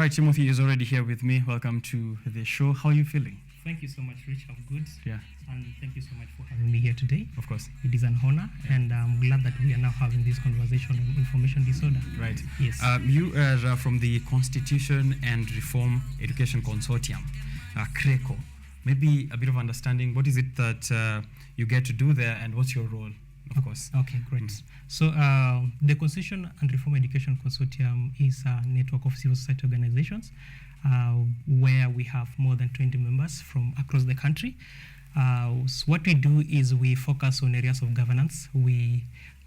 right, Timothy is already here with me. Welcome to the show. How are you feeling? Thank you so much, Rich. I'm good. Yeah. And thank you so much for having me here today. Of course. It is an honor, and I'm glad that we are now having this conversation on information disorder. Right. Yes. You are from the Constitution and Reform Education Consortium, CRECO. Maybe a bit of understanding. What is it that you get to do there, and what's your role? Of course. Okay, great. So the Constitution and Reform Education Consortium is a network of civil society organizations where we have more than 20 members from across the country. So what we do is we focus on areas of governance.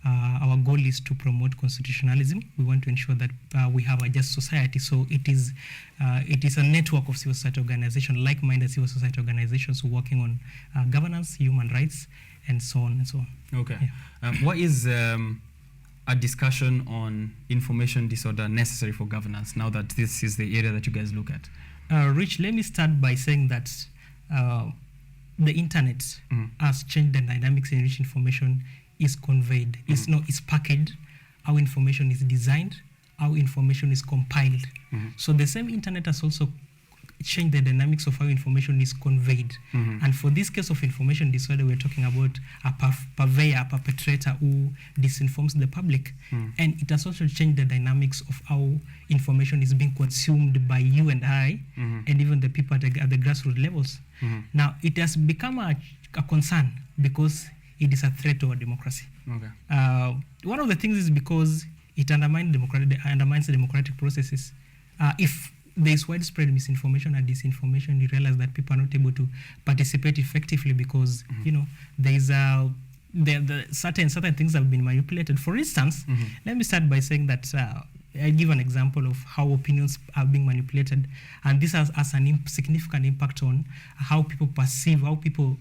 Our goal is to promote constitutionalism. We want to ensure that we have a just society. So it is a network of civil society organizations, like-minded civil society organizations working on governance, human rights, and so on and so on. Okay. Yeah. What is a discussion on information disorder necessary for governance, now that this is the area that you guys look at? Rich, let me start by saying that the internet has changed the dynamics in which information is conveyed. It's packaged, how information is designed, how information is compiled. So the same internet has also changed the dynamics of how information is conveyed. And for this case of information disorder, we're talking about a purveyor, a perpetrator who disinforms the public. And it has also changed the dynamics of how information is being consumed by you and I, and even the people at the grassroots levels. Now, it has become a concern because it is a threat to our democracy. Okay. One of the things is because it undermines the democratic processes. If there is widespread misinformation and disinformation, you realize that people are not able to participate effectively because there is certain things have been manipulated. For instance, let me start by saying that I give an example of how opinions are being manipulated, and this has a significant impact on how people perceive, how people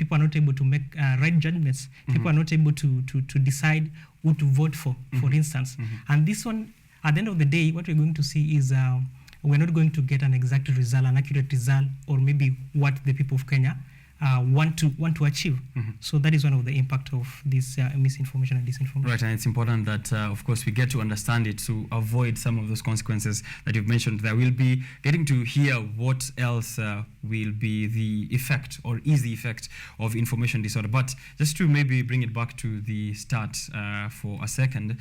are not able to make right judgments. People are not able to decide who to vote for instance. And this one, at the end of the day, what we're going to see is we're not going to get an exact result, an accurate result, or maybe what the people of Kenya want to achieve. So that is one of the impact of this misinformation and disinformation. Right, and it's important that, of course, we get to understand it to avoid some of those consequences that you've mentioned. There will be getting to hear what else will be the effect or is the effect of information disorder. But just to maybe bring it back to the start for a second,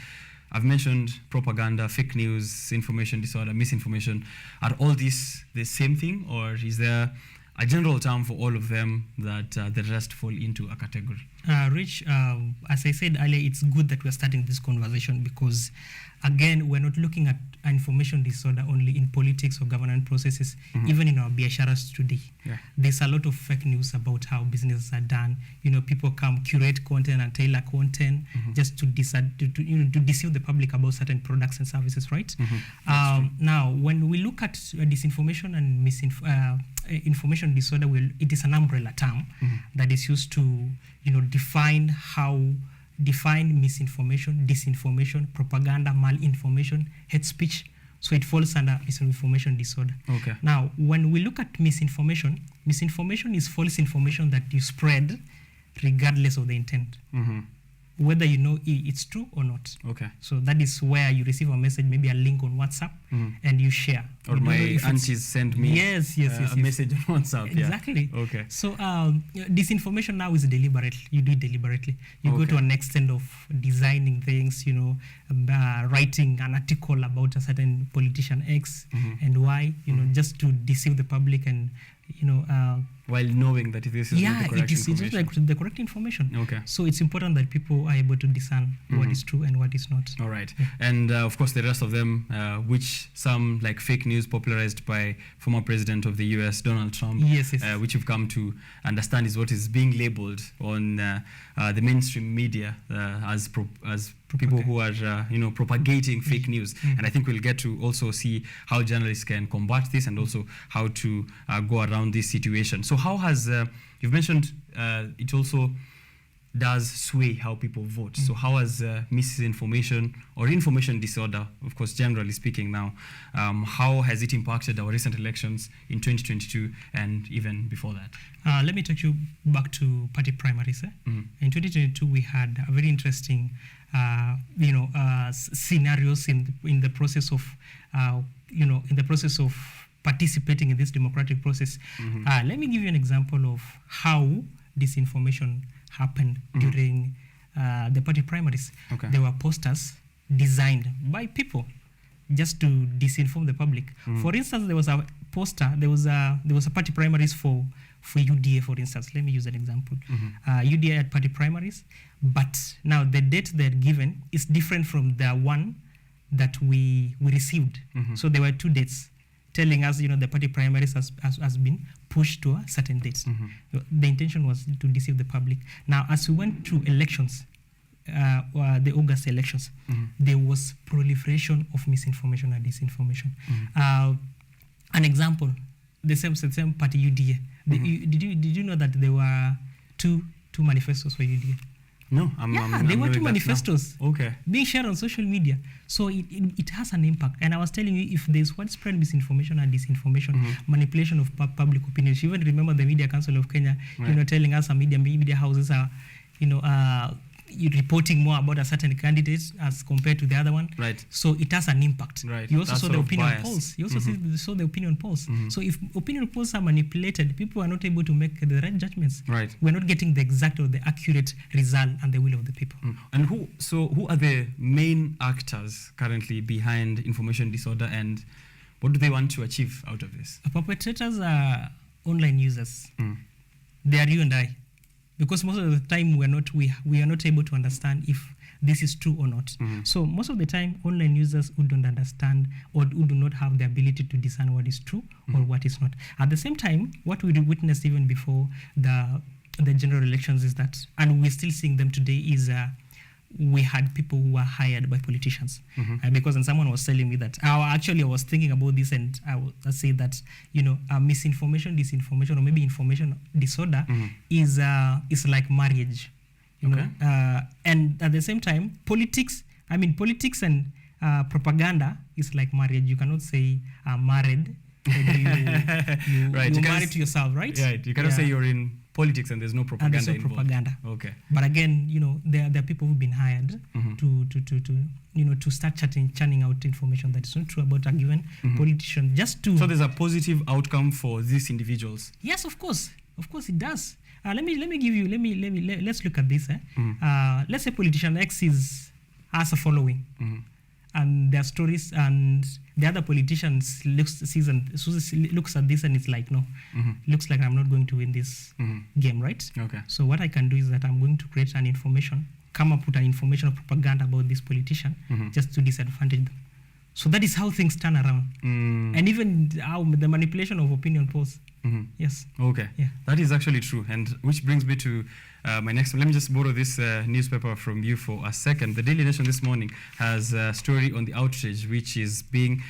I've mentioned propaganda, fake news, information disorder, misinformation. Are all these the same thing, or is there a general term for all of them that the rest fall into a category? Rich, as I said earlier, it's good that we're starting this conversation because, again, we're not looking at information disorder only in politics or government processes, even in our biasharas today. Yeah. There's a lot of fake news about how businesses are done. People come curate content and tailor content just to deceive the public about certain products and services, right? Now, when we look at disinformation and information disorder, it is an umbrella term that is used to define misinformation, disinformation, propaganda, malinformation, hate speech. So it falls under misinformation disorder. Okay. Now, when we look at misinformation is false information that you spread regardless of the intent, whether it's true or not. Okay. So that is where you receive a message, maybe a link on WhatsApp, and you share. Or my aunties send me a message on WhatsApp. Exactly. Yeah. Okay. So disinformation now is deliberate. You do it deliberately. You go to an extent of designing things, writing an article about a certain politician X and Y, just to deceive the public and, while knowing that this is not the correct information. It is like the correct information. Okay. So it's important that people are able to discern what is true and what is not. All right. Yeah. And of course, the rest of them, which some like fake news popularized by former president of the US, Donald Trump, which you've come to understand is what is being labeled on the mainstream media as people who are propagating fake news. And I think we'll get to also see how journalists can combat this and also how to go around this situation. So how has you've mentioned it also does sway how people vote. So how has misinformation or information disorder, of course, generally speaking now, how has it impacted our recent elections in 2022 and even before that? Let me take you back to party primaries. In 2022, we had a very interesting scenarios in the process of in the process of participating in this democratic process. Let me give you an example of how disinformation happened during the party primaries. There were posters designed by people just to disinform the public. For instance, there was a poster, there was a party primaries for UDA, for instance. Let me use an example. UDA had party primaries, but now the date they had given is different from the one that we received. So there were 2 dates telling us, the party primaries has been pushed to a certain date. The intention was to deceive the public. Now, as we went through elections, the August elections, there was proliferation of misinformation and disinformation. An example, the same party UDA. Did you know that there were two manifestos for UDA? No, there were 2 manifestos being shared on social media. So it has an impact. And I was telling you, if there's widespread misinformation and disinformation, manipulation of public opinion. You even remember the Media Council of Kenya, telling us some media houses are, reporting more about a certain candidate as compared to the other one. Right. So it has an impact. Right. You also That's saw the opinion bias. polls. You also saw the opinion polls. So if opinion polls are manipulated, people are not able to make the right judgments. Right. We're not getting the exact or the accurate result and the will of the people. And who are the main actors currently behind information disorder, and what do they want to achieve out of this? Perpetrators are online users. They are you and I. Because most of the time we are not able to understand if this is true or not. So most of the time, online users who don't understand or who do not have the ability to discern what is true or what is not. At the same time, what we witnessed even before the general elections is that, and we're still seeing them today, is we had people who were hired by politicians. Because and someone was telling me that, I was thinking about this, and I say that, misinformation, disinformation, or maybe information disorder is like marriage. And at the same time, politics and propaganda is like marriage. You cannot say I'm married. You married to yourself, right? Right. You cannot say you're in politics and there's no propaganda and there's no involved. propaganda. Okay. But again, there are people who've been hired to start churning out information that is not true about a given politician, just to. So there's a positive outcome for these individuals. Yes, of course it does. Let's look at this. Let's say politician X has a following, and their stories, and the other politicians looks at this and it's like, no, looks like I'm not going to win this game, right? Okay. So what I can do is that I'm going to create come up with an information or propaganda about this politician just to disadvantage them. So that is how things turn around. And even how the manipulation of opinion polls. Yes. Okay. Yeah. That is actually true. And which brings me to my next one. Let me just borrow this newspaper from you for a second. The Daily Nation this morning has a story on the outrage which is being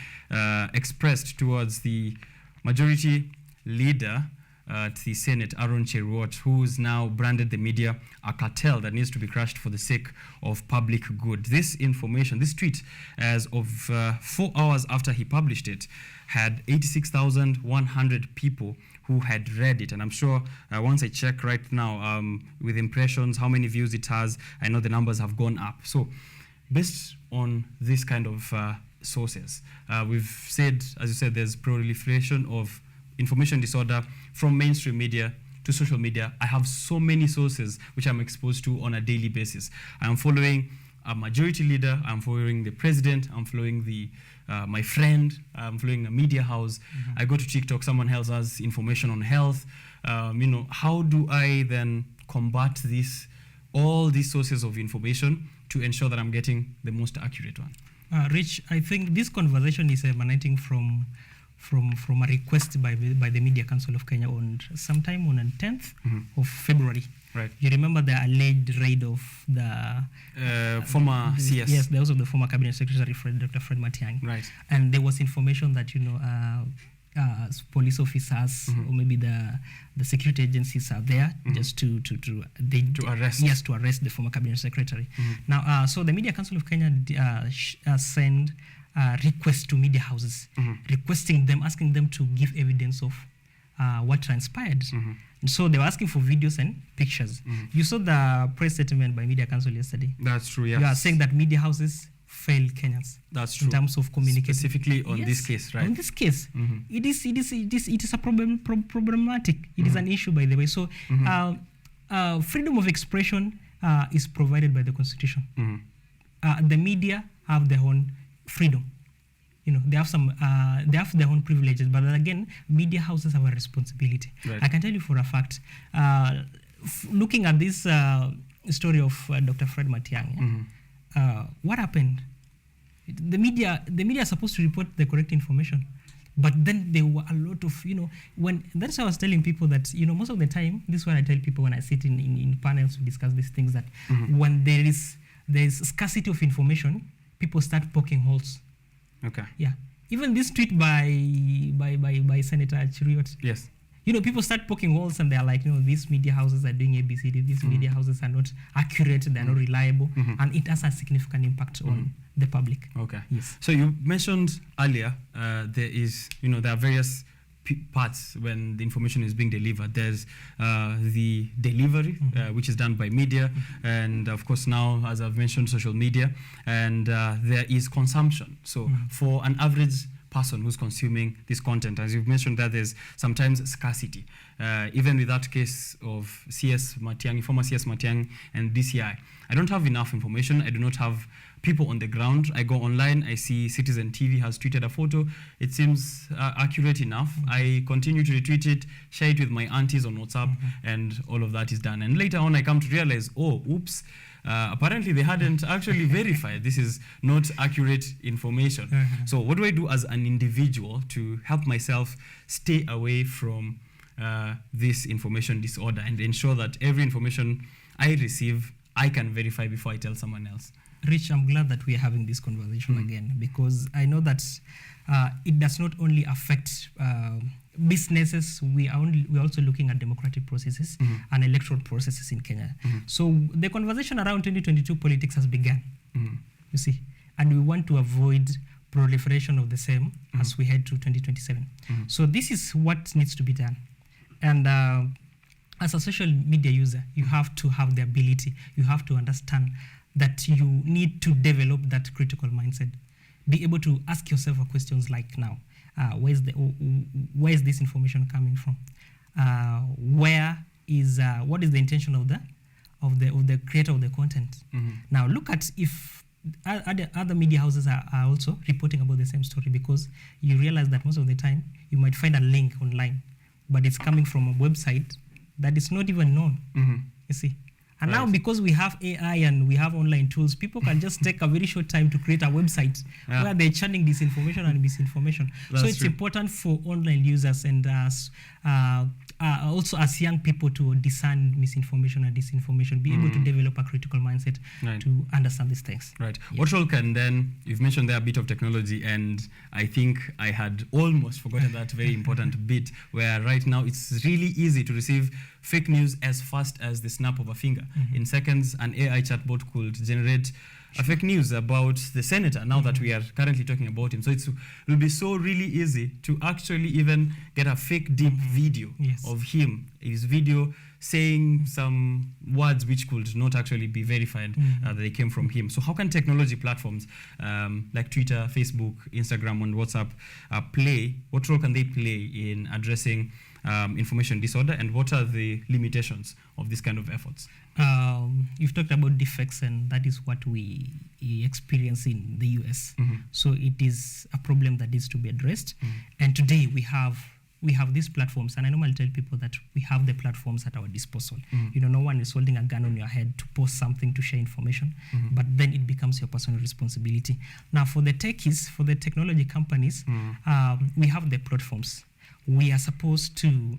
expressed towards the majority leader at the Senate, Aaron Cheruiyot, who's now branded the media a cartel that needs to be crushed for the sake of public good. This information, this tweet, as of 4 hours after he published it, had 86,100 people who had read it. And I'm sure once I check right now with impressions, how many views it has, I know the numbers have gone up. So based on this kind of sources, we've said, as you said, there's proliferation of information disorder from mainstream media to social media. I have so many sources which I'm exposed to on a daily basis. I'm following a majority leader, I'm following the president, I'm following my friend, I'm following a media house. I go to TikTok, someone else has information on health. How do I then combat all these sources of information to ensure that I'm getting the most accurate one? Rich, I think this conversation is emanating from a request by the Media Council of Kenya sometime on the 10th of February. Right. You remember the alleged raid of the former CS? Yes, there was the former Cabinet Secretary, Dr. Fred Matiang'i. Right. And there was information that police officers or maybe the security agencies are there just to arrest. Yes, to arrest the former Cabinet Secretary. Now, so the Media Council of Kenya sent requests to media houses, requesting them, asking them to give evidence of what transpired. And so they were asking for videos and pictures. You saw the press statement by Media Council yesterday. That's true, yes. You are saying that media houses fail Kenyans. That's true. In terms of communicating. Specifically on this case, right? On this case, it is a problematic. It is an issue, by the way. So, freedom of expression is provided by the Constitution. The media have their own freedom. They have their own privileges, but then again, media houses have a responsibility. Right. I can tell you for a fact, looking at this story of Dr. Fred Matiang'i, what happened? The media are supposed to report the correct information, but then there were a lot of, when that's why I was telling people that, most of the time, this is what I tell people when I sit in panels to discuss these things, that when there is scarcity of information, people start poking holes. Okay. Yeah. Even this tweet by Senator Chiriot. Yes. People start poking holes and they're like, these media houses are doing ABCD, these media houses are not accurate, they're not reliable, and it has a significant impact on the public. Okay. Yes. So you mentioned earlier, there are various parts when the information is being delivered. There's the delivery, which is done by media, and of course now, as I've mentioned, social media, and there is consumption. So for an average person who's consuming this content, as you've mentioned, that there's sometimes scarcity. Even with that case of CS Matiang'i, former CS Matiang'i and DCI, I don't have enough information. I do not have people on the ground. I go online, I see Citizen TV has tweeted a photo. It seems accurate enough. I continue to retweet it, share it with my aunties on WhatsApp, and all of that is done. And later on, I come to realize, oops, apparently they hadn't actually verified. This is not accurate information. So what do I do as an individual to help myself stay away from this information disorder and ensure that every information I receive, I can verify before I tell someone else? Rich, I'm glad that we are having this conversation again, because I know that it does not only affect businesses. We are also looking at democratic processes and electoral processes in Kenya. So the conversation around 2022 politics has begun, you see, and we want to avoid proliferation of the same as we head to 2027. So this is what needs to be done. And as a social media user, you have to have the ability, you have to understand that you need to develop that critical mindset. Be able to ask yourself questions like, now, where is this information coming from? What is the intention of the creator of the content? Now look at if other media houses are also reporting about the same story, because you realize that most of the time you might find a link online, but it's coming from a website that is not even known. You see. And now, because we have AI and we have online tools, people can just take a very short time to create a website where they're churning disinformation and misinformation. So it's important for online users and also as young people to discern misinformation and disinformation, be able to develop a critical mindset to understand these things. Right. What role can then, you've mentioned there a bit of technology, and I think I had almost forgotten that very important bit, where right now it's really easy to receive fake news as fast as the snap of a finger. In seconds, an AI chatbot could generate a fake news about the senator, now that we are currently talking about him. So it will be so really easy to actually even get a fake deep video of him, his video saying some words which could not actually be verified that they came from him. So how can technology platforms like Twitter, Facebook, Instagram, and WhatsApp what role can they play in addressing information disorder, and what are the limitations of this kind of efforts? You've talked about defects, and that is what we experience in the US. So it is a problem that needs to be addressed. And today we have these platforms, and I normally tell people that we have the platforms at our disposal. No one is holding a gun on your head to post something to share information, but then it becomes your personal responsibility. Now, for the techies, for the technology companies, we have the platforms. We are supposed to,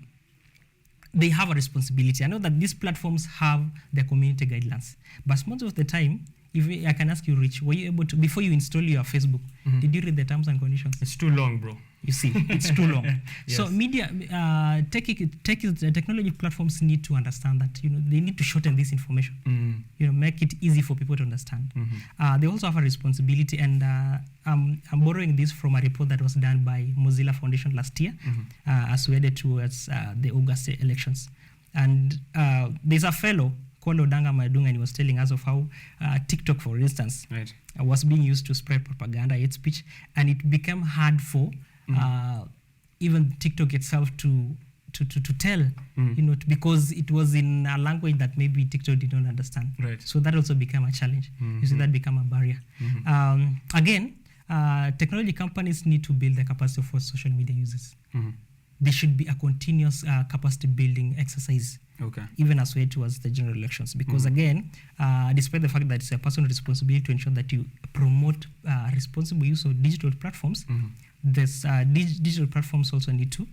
they have a responsibility. I know that these platforms have their community guidelines, but most of the time, if I can ask you, Rich, were you able to, before you install your Facebook, did you read the terms and conditions? It's too long, bro. You see, it's too long. Yes. So media, technology platforms need to understand that, they need to shorten this information, make it easy for people to understand. They also have a responsibility, and I'm borrowing this from a report that was done by Mozilla Foundation last year, as we headed towards the August elections. And there's a fellow called Odanga Madung, and he was telling us of how TikTok, for instance, was being used to spread propaganda, hate speech, and it became hard for even TikTok itself to tell, because it was in a language that maybe TikTok did not understand. So that also became a challenge. You see, that became a barrier. Again, technology companies need to build the capacity for social media users. There should be a continuous capacity building exercise, even as way towards the general elections. Because again, despite the fact that it's a personal responsibility to ensure that you promote responsible use of digital platforms, this digital platforms also need to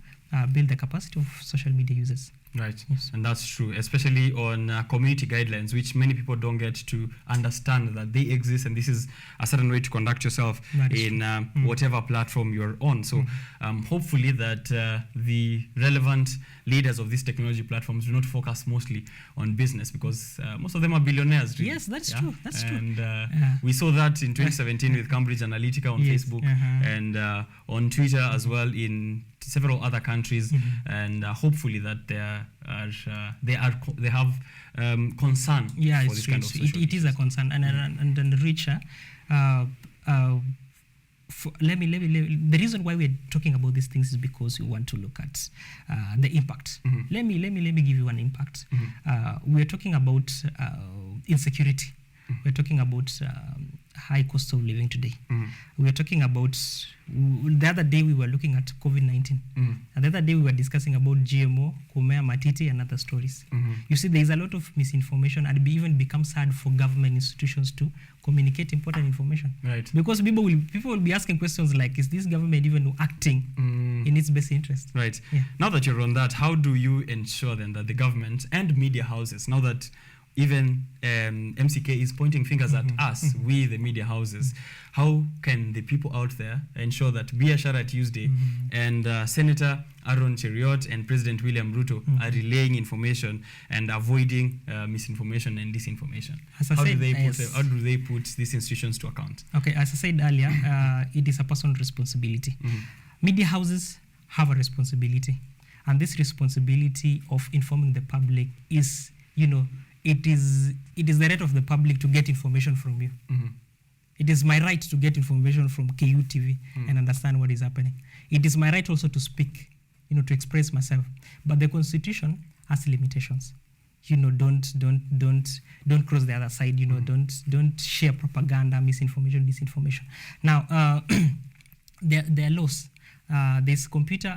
build the capacity of social media users. Right, yes. And that's true, especially on community guidelines, which many people don't get to understand that they exist, and this is a certain way to conduct yourself in whatever platform you're on. So hopefully that the relevant leaders of these technology platforms do not focus mostly on business, because most of them are billionaires. Really. Yes, that's true. That's true. And we saw that in 2017 with Cambridge Analytica on Facebook and on Twitter as well in several other countries, and hopefully that they have concern for this kind of social it is a concern, and Richard, the reason why we're talking about these things is because we want to look at the impact. Let me give you an impact. We're talking about insecurity. We're talking about high cost of living today. We're talking about, the other day we were looking at COVID-19. And the other day we were discussing about GMO, Kumea, Matiti, and other stories. You see, there's a lot of misinformation, and it even becomes hard for government institutions to communicate important information. Right. Because people will be asking questions like, is this government even acting in its best interest? Right. Yeah. Now that you're on that, how do you ensure then that the government and media houses, now that even MCK is pointing fingers at us, we the media houses, how can the people out there ensure that Biashara Tuesday and Senator Aaron Cheriot and President William Ruto are relaying information and avoiding misinformation and disinformation? How do they put these institutions to account? Okay, as I said earlier, it is a personal responsibility. Media houses have a responsibility, and this responsibility of informing the public is, it is the right of the public to get information from you. It is my right to get information from KUTV and understand what is happening. It is my right also to speak, to express myself. But the Constitution has limitations. Don't cross the other side. Don't share propaganda, misinformation, disinformation. Now, there are laws. There's Computer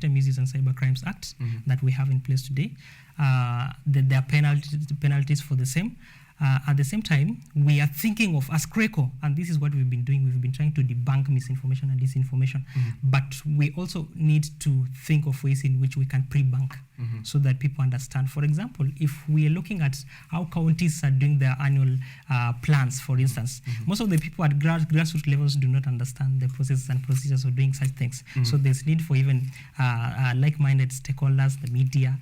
Misuse and Cyber Crimes Act that we have in place today. There are penalties for the same. At the same time, we are thinking of, as CRECO, and this is what we've been doing, we've been trying to debunk misinformation and disinformation, but we also need to think of ways in which we can pre-bank so that people understand. For example, if we are looking at how counties are doing their annual plans, for instance, most of the people at grassroots levels do not understand the processes and procedures of doing such things. So there's need for even like-minded stakeholders, the media,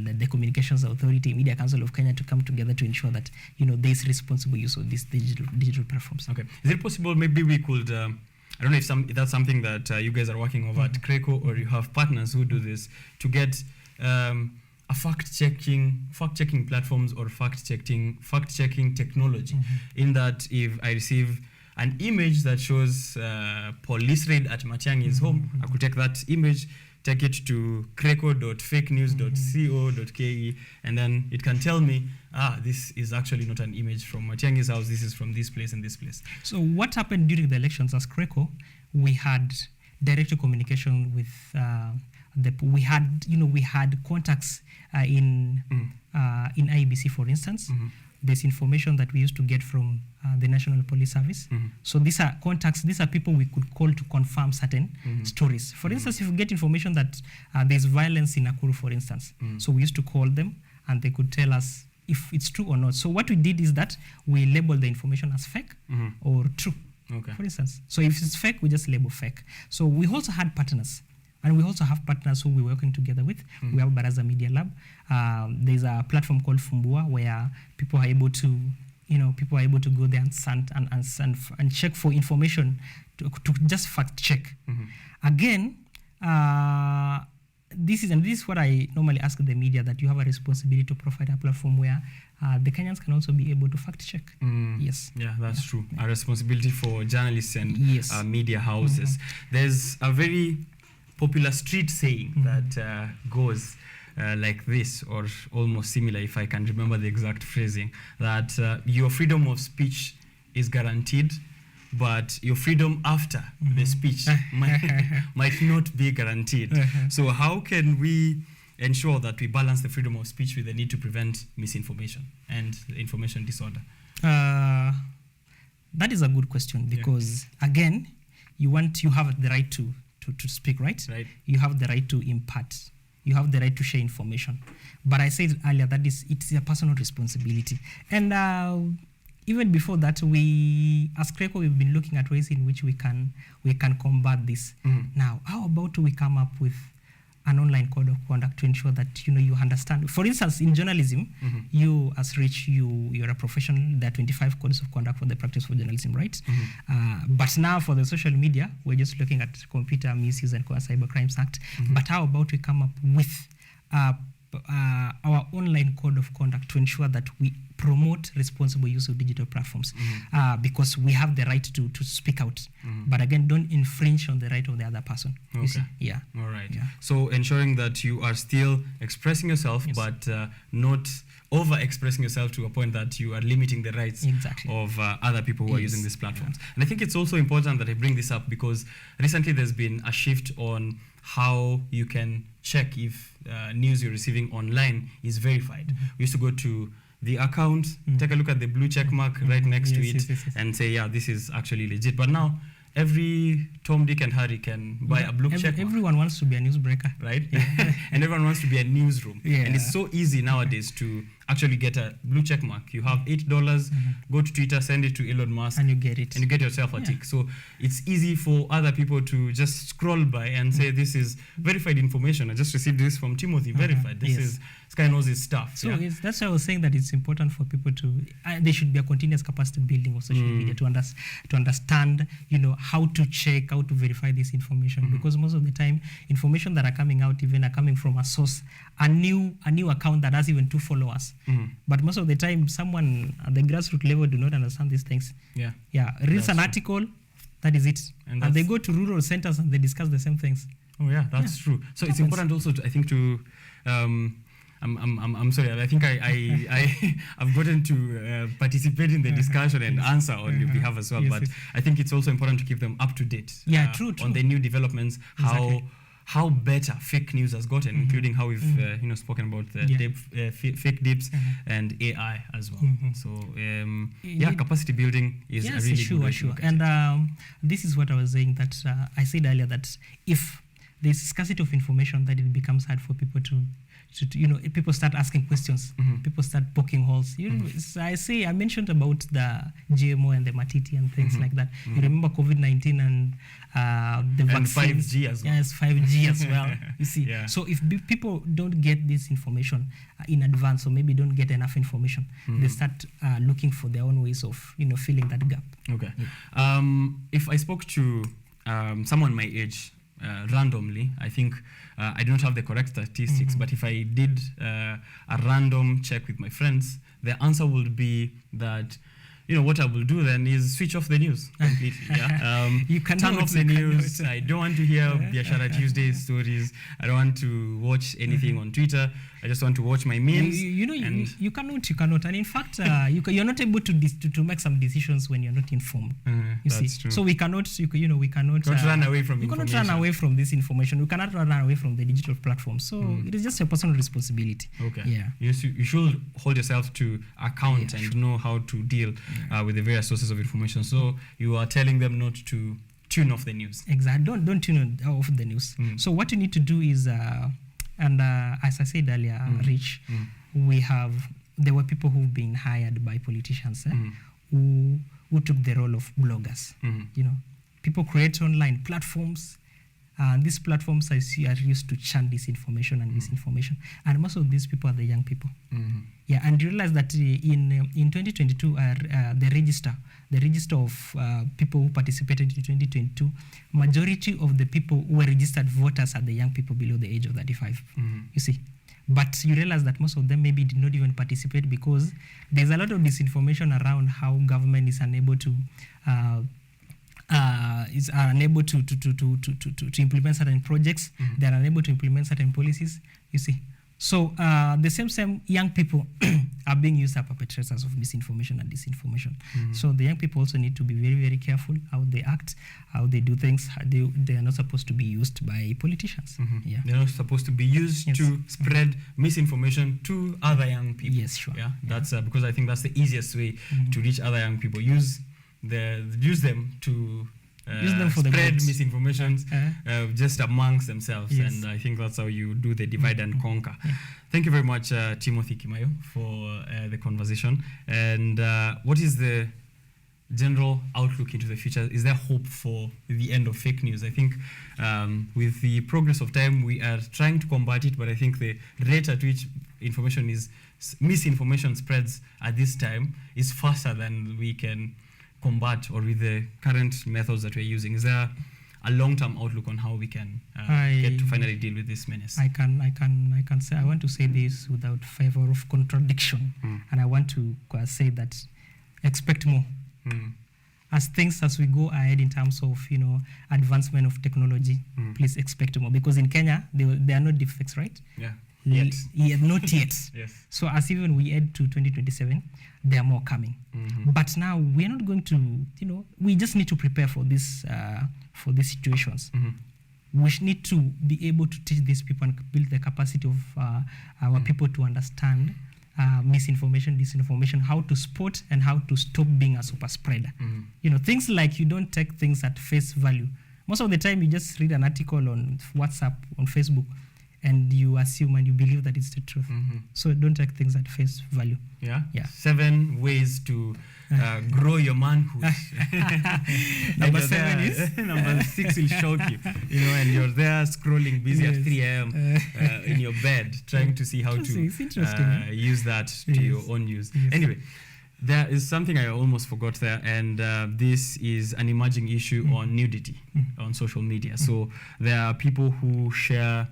the Communications Authority, Media Council of Kenya, to come together to ensure that there's responsible use of these digital platforms. Okay, is it possible maybe we could I don't know if that's something that you guys are working over at CRECO, or you have partners who do this, to get a fact-checking platforms or fact-checking technology, in that if I receive an image that shows police raid at Matiang'i's home, I could take that image, take it to creco.fakenews.co.ke, and then it can tell me, this is actually not an image from Matiang'i's house, this is from this place and this place. So what happened during the elections as CRECO, we had direct communication with we had contacts in IEBC, for instance. There's information that we used to get from the National Police Service. So these are contacts, these are people we could call to confirm certain stories. For instance, if we get information that there's violence in Nakuru, for instance, so we used to call them and they could tell us if it's true or not. So what we did is that we label the information as fake or true, for instance. So if it's fake, we just label fake. So we also had partners. And we also have partners who we're working together with. We have Baraza Media Lab. There's a platform called Fumbua, where people are able to, go there and check for information to just fact check. Again, this is what I normally ask the media, that you have a responsibility to provide a platform where the Kenyans can also be able to fact check. Yes. Yeah, that's true. A responsibility for journalists and media houses. There's a very popular street saying that goes like this, or almost similar, if I can remember the exact phrasing, that your freedom of speech is guaranteed, but your freedom after the speech might not be guaranteed. So how can we ensure that we balance the freedom of speech with the need to prevent misinformation and information disorder? That is a good question, because again, you have the right to speak, right? You have the right to impart. You have the right to share information. But I said earlier that it's a personal responsibility. And even before that, as CRECO, we've been looking at ways in which we can combat this. Now, how about we come up with an online code of conduct to ensure that you understand? For instance, in journalism, you as Rich, you're a professional. There are 25 codes of conduct for the practice of journalism, right? But now for the social media, we're just looking at Computer Misuse and Cyber Crimes Act. But how about we come up with our online code of conduct to ensure that we promote responsible use of digital platforms, because we have the right to speak out, but again, don't infringe on the right of the other person. You see? Yeah. All right. Yeah. So ensuring that you are still expressing yourself, but not over-expressing yourself to a point that you are limiting the rights of other people who are using these platforms. And I think it's also important that I bring this up, because recently there's been a shift on how you can check if news you're receiving online is verified. We used to go to the account, take a look at the blue check mark right next to it, and say, yeah, this is actually legit. But now, every Tom, Dick, and Harry can buy a blue check mark. Everyone wants to be a newsbreaker. Right? And everyone wants to be a newsroom. And it's so easy nowadays to actually get a blue check mark. You have $8, go to Twitter, send it to Elon Musk, and you get it. And you get yourself a tick. So it's easy for other people to just scroll by and say, this is verified information. I just received this from Timothy, verified. This guy knows his stuff. So that's why I was saying that it's important for people to, there should be a continuous capacity building of social media to understand, how to check, how to verify this information. Because most of the time, information that are coming out even are coming from a source, a new account that has even 2 followers. But most of the time, someone at the grassroots level do not understand these things. Reads an article, that is it. And they go to rural centers and they discuss the same things. Oh yeah, that's true. So it's important also, I think, to I'm sorry. I think I've gotten to participate in the discussion and answer on your behalf as well. But I think it's also important to keep them up to date. True. On the new developments, how better fake news has gotten, including how we've spoken about the fake dips and AI as well. So capacity building is a really good way to look at it. And this is what I was saying, that I said earlier, that if there's scarcity of information, that it becomes hard for people to people start asking questions, people start poking holes. I mentioned about the GMO and the matiti and things like that. You remember COVID-19 and the vaccines. 5G as well. Yes, 5G as well. You see, so if people don't get this information in advance, or maybe don't get enough information, they start looking for their own ways of filling that gap. Okay. If I spoke to someone my age randomly, I think I don't have the correct statistics, but if I did a random check with my friends, the answer would be that, what I will do then is switch off the news completely. You can turn off the news. I don't want to hear Biashara Tuesday stories. I don't want to watch anything on Twitter. I just want to watch my memes. You cannot. And in fact, you're not able to make some decisions when you're not informed. You see, true. So we cannot. We cannot run away from. We cannot run away from this information. We cannot run away from the digital platform. So it is just a personal responsibility. Okay. Yeah. You should hold yourself to account and know how to deal with the various sources of information. So you are telling them not to tune off the news. Exactly. Don't tune off the news. So what you need to do is. And as I said earlier, Rich, there were people who've been hired by politicians who took the role of bloggers. People create online platforms, These platforms are used to churn disinformation and misinformation, and most of these people are the young people. Yeah, and you realize that in 2022, the register of people who participated in 2022, majority of the people who were registered voters are the young people below the age of 35. You see. But you realize that most of them maybe did not even participate because there's a lot of disinformation around how government is unable to to implement certain projects. They are unable to implement certain policies. You see, so the same young people are being used as perpetrators of misinformation and disinformation. So the young people also need to be very, very careful how they act, how they do things. They are not supposed to be used by politicians. Yeah, they're not supposed to be used to spread misinformation to other young people. Yes, sure. Yeah, that's because I think that's the easiest way to reach other young people. Use them to spread misinformation just amongst themselves, and I think that's how you do the divide and conquer. Thank you very much, Timothy Kimayo, for the conversation. And what is the general outlook into the future? Is there hope for the end of fake news? I think with the progress of time, we are trying to combat it, but I think the rate at which misinformation spreads at this time is faster than we can combat, or with the current methods that we're using. Is there a long-term outlook on how we can get to finally deal with this menace? I can say, I want to say this without favor of contradiction, and I want to say that expect more. As we go ahead in terms of advancement of technology, please expect more, because in Kenya there are no defects, right? Not yet. Yes. So as even we head to 2027, there are more coming. But now we are not going to, we just need to prepare for this for these situations. We need to be able to teach these people and build the capacity of our people to understand misinformation, disinformation, how to spot and how to stop being a super spreader. Things like you don't take things at face value. Most of the time you just read an article on WhatsApp, on Facebook, and you assume and you believe that it's the truth. So don't take things at face value. Yeah. 7 ways to grow your manhood. Number 7 is? Number 6 will shock you. And you're there scrolling busy at 3 a.m. In your bed, trying to see how to use that to your own use. Anyway, there is something I almost forgot there, and this is an emerging issue on nudity on social media. So there are people who share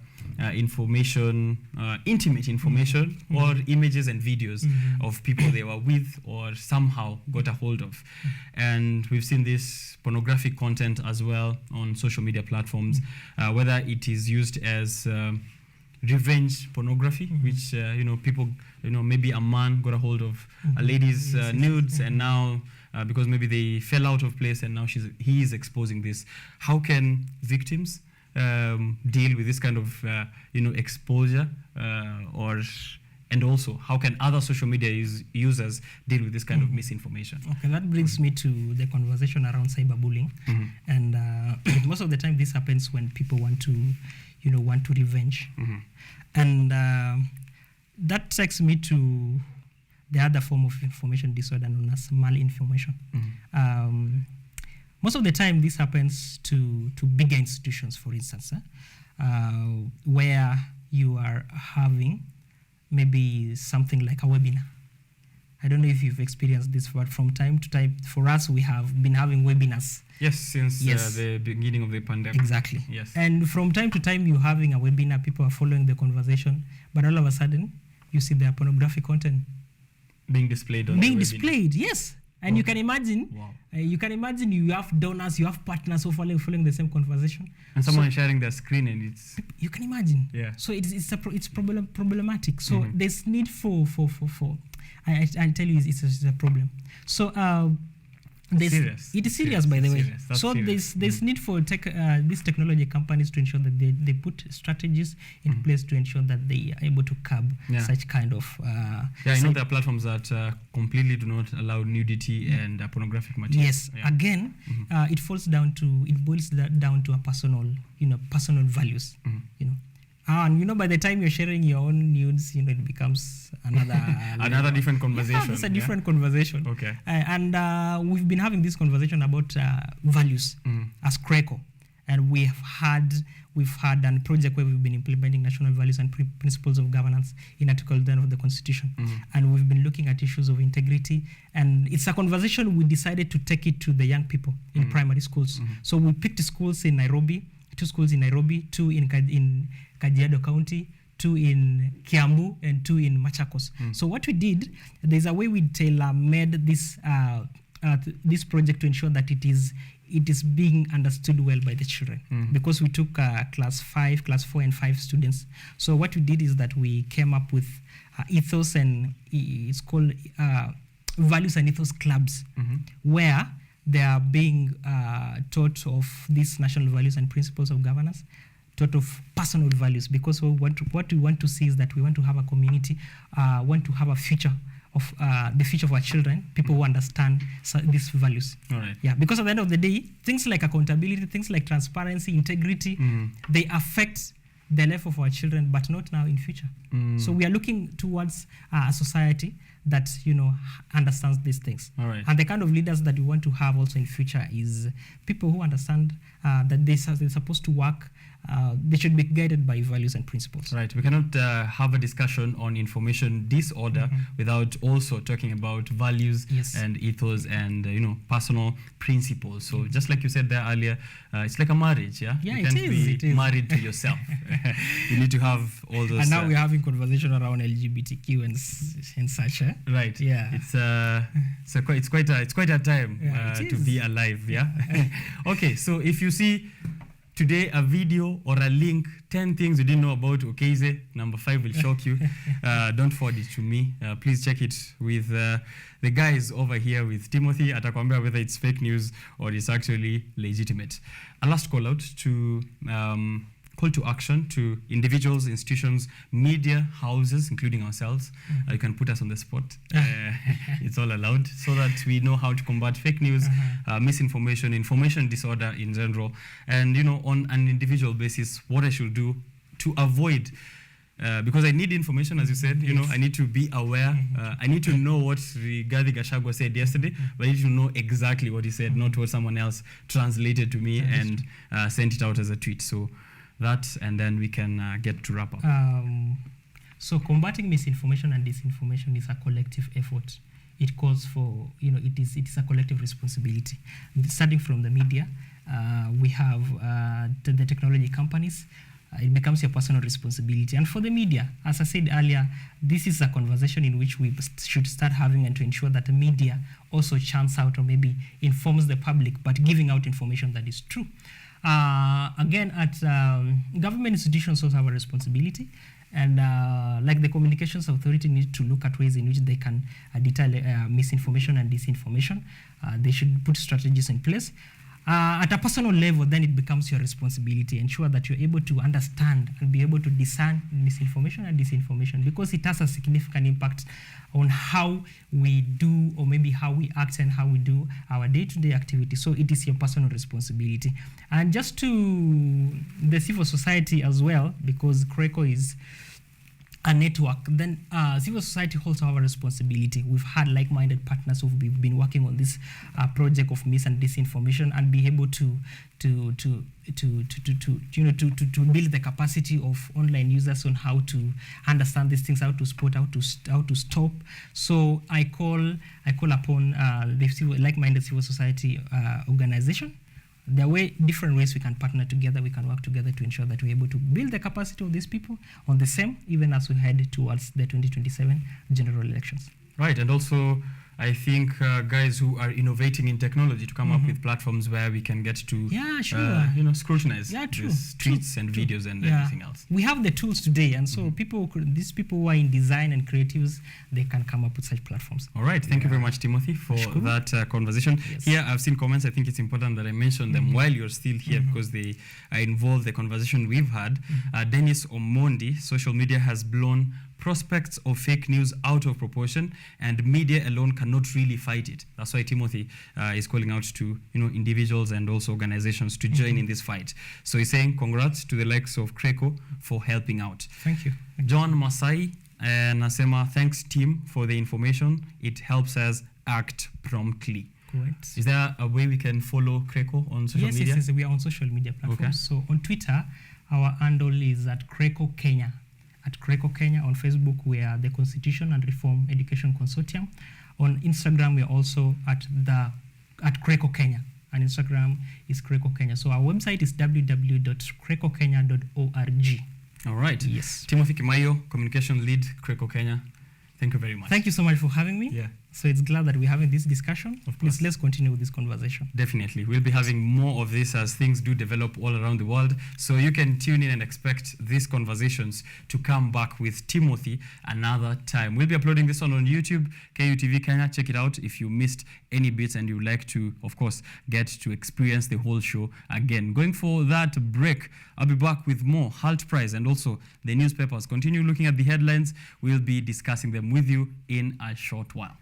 information, intimate information, or images and videos of people they were with or somehow got a hold of. And we've seen this pornographic content as well on social media platforms, whether it is used as revenge pornography, which people, maybe a man got a hold of a lady's nudes, and now because maybe they fell out of place, and now he is exposing this. How can victims deal with this kind of exposure, and also how can other social media users deal with this kind of misinformation? Okay, that brings me to the conversation around cyberbullying, and most of the time this happens when people want to revenge, and that takes me to the other form of information disorder known as malinformation. Most of the time, this happens to bigger institutions, for instance, where you are having maybe something like a webinar. I don't know if you've experienced this, but from time to time, for us, we have been having webinars. Yes, since the beginning of the pandemic. Exactly. Yes. And from time to time, you're having a webinar, people are following the conversation, but all of a sudden, you see their pornographic content being displayed on the webinar. Yes. And you can imagine, you have donors, you have partners who are following the same conversation, and someone sharing their screen, and it's you can imagine. Yeah. So it's problematic. So there's need for I tell you, it's a problem. So it is serious, by the way. So there's need for these technology companies to ensure that they put strategies in place to ensure that they are able to curb such kind of. I know there are platforms that completely do not allow nudity and pornographic material. Yes, again, it boils down to a personal values. And by the time you're sharing your own nudes, it becomes another different conversation. It's a different conversation. Okay. And we've been having this conversation about values as CRECO. and we've had a project where we've been implementing national values and principles of governance in Article 10 of the Constitution. And we've been looking at issues of integrity. And it's a conversation we decided to take it to the young people in primary schools. So we picked schools in Nairobi, 2 schools in Nairobi, 2 in Kajiado County, 2 in Kiambu, and 2 in Machakos. So what we did, there's a way we tailor-made this project to ensure that it is being understood well by the children, because we took class 4 and 5 students. So what we did is that we came up with ethos, and it's called values and ethos clubs, where they are being taught of these national values and principles of governance, taught of personal values, because what we want to see is that we want to have a community, want to have a future of the future of our children, people who understand these values. All right. Yeah, because at the end of the day, things like accountability, things like transparency, integrity, they affect the life of our children, but not now in future. So we are looking towards a society that, understands these things. All right. And the kind of leaders that we want to have also in future is people who understand that they're supposed to work. They should be guided by values and principles. Right. We cannot have a discussion on information disorder without also talking about values and ethos and personal principles. So just like you said there earlier, it's like a marriage. Yeah. Yeah, you can't be married to yourself. You need to have all those. And now we're having conversation around LGBTQ and such. Right. Yeah. It's quite a time to be alive. Yeah. Okay. So if you see today a video or a link, 10 things you didn't know about Okeze, number 5 will shock you. Don't forward it to me. Please check it with the guys over here with Timothy. Atakwambia whether it's fake news or it's actually legitimate. A last call out to call to action to individuals, institutions, media houses, including ourselves. You can put us on the spot. It's all allowed, so that we know how to combat fake news, misinformation, information disorder in general, and on an individual basis, what I should do to avoid. Because I need information, as you said, I need to be aware. I need to know what Rigathi Gachagua said yesterday, but I need to know exactly what he said, not what someone else translated to me and sent it out as a tweet. So that, and then we can get to wrap up. So combating misinformation and disinformation is a collective effort. It calls for, it is a collective responsibility. Starting from the media, we have the technology companies. It becomes your personal responsibility. And for the media, as I said earlier, this is a conversation in which we should start having, and to ensure that the media also chants out or maybe informs the public, but giving out information that is true. Again, at government institutions also have a responsibility, and like the Communications Authority need to look at ways in which they can deter misinformation and disinformation. They should put strategies in place. At a personal level, then it becomes your responsibility. Ensure that you're able to understand and be able to discern misinformation and disinformation, because it has a significant impact on how we do, or maybe how we act and how we do our day-to-day activity. So it is your personal responsibility. And just to the civil society as well, because CRECO is a network, then civil society also have a responsibility. We've had like-minded partners who've been working on this project of mis and disinformation, and be able to build the capacity of online users on how to understand these things, how to spot, how to stop. So I call upon the like-minded civil society organization. There are different ways we can partner together, we can work together to ensure that we're able to build the capacity of these people on the same, even as we head towards the 2027 general elections. Right, and also I think guys who are innovating in technology to come up with platforms where we can get to scrutinize these tweets and videos and everything else. We have the tools today, and so these people who are in design and creatives, they can come up with such platforms. All right, thank you very much, Timothy, for that conversation. Yes. Here I've seen comments. I think it's important that I mention them while you're still here, because they involve the conversation we've had. Dennis Omondi, social media has blown prospects of fake news out of proportion, and media alone cannot really fight it. That's why Timothy is calling out to individuals and also organizations to join in this fight. So he's saying congrats to the likes of CRECO for helping out. Thank you. John Masai Nasema, thanks team for the information. It helps us act promptly. Great. Is there a way we can follow Creco on social media? Yes, we are on social media platforms. Okay. So on Twitter, our handle is at Creco Kenya. At Creco Kenya. On Facebook, we are the Constitution and Reform Education Consortium. On Instagram, we are also at Creco Kenya. And Instagram is Creco Kenya. So our website is www.crecokenya.org. All right. Yes. Timothy Kimayo, Communication Lead, Creco Kenya. Thank you very much. Thank you so much for having me. Yeah. So it's glad that we're having this discussion. Of course. Let's continue with this conversation. Definitely. We'll be having more of this as things do develop all around the world. So you can tune in and expect these conversations to come back with Timothy another time. We'll be uploading this one on YouTube, KUTV Kenya. Check it out if you missed any bits and you would like to, of course, get to experience the whole show again. Going for that break, I'll be back with more Halt Prize and also the newspapers. Continue looking at the headlines. We'll be discussing them with you in a short while.